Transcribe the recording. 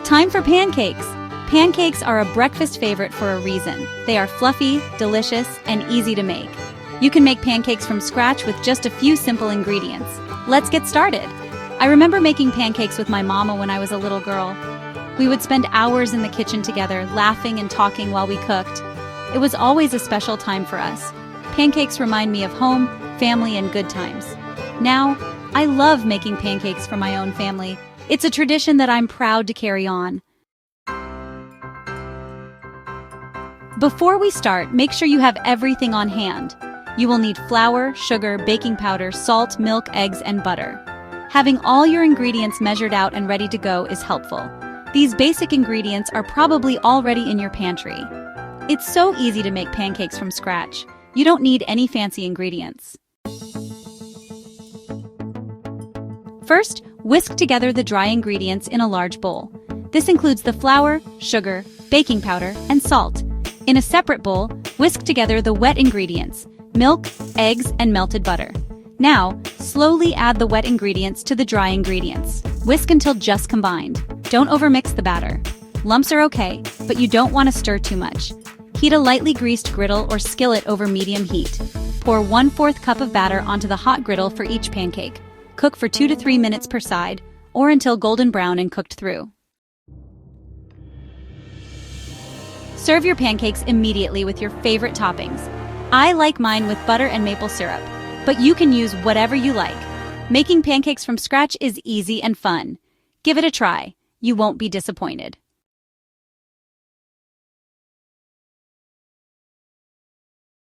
Time for pancakes! Pancakes are a breakfast favorite for a reason. They are fluffy, delicious, and easy to make. You can make pancakes from scratch with just a few simple ingredients. Let's get started! I remember making pancakes with my mama when I was a little girl. We would spend hours in the kitchen together, laughing and talking while we cooked. It was always a special time for us. Pancakes remind me of home, family, and good times. Now, I love making pancakes for my own family. It's a tradition that I'm proud to carry on. Before we start, make sure you have everything on hand. You will need flour, sugar, baking powder, salt, milk, eggs, and butter. Having all your ingredients measured out and ready to go is helpful. These basic ingredients are probably already in your pantry. It's so easy to make pancakes from scratch. You don't need any fancy ingredients. First, whisk together the dry ingredients in a large bowl. This includes the flour, sugar, baking powder, and salt. In a separate bowl, whisk together the wet ingredients, milk, eggs, and melted butter. Now, slowly add the wet ingredients to the dry ingredients. Whisk until just combined. Don't overmix the batter. Lumps are okay, but you don't want to stir too much. Heat a lightly greased griddle or skillet over medium heat. Pour 1/4 cup of batter onto the hot griddle for each pancake. Cook for 2 to 3 minutes per side, or until golden brown and cooked through. Serve your pancakes immediately with your favorite toppings. I like mine with butter and maple syrup, but you can use whatever you like. Making pancakes from scratch is easy and fun. Give it a try. You won't be disappointed.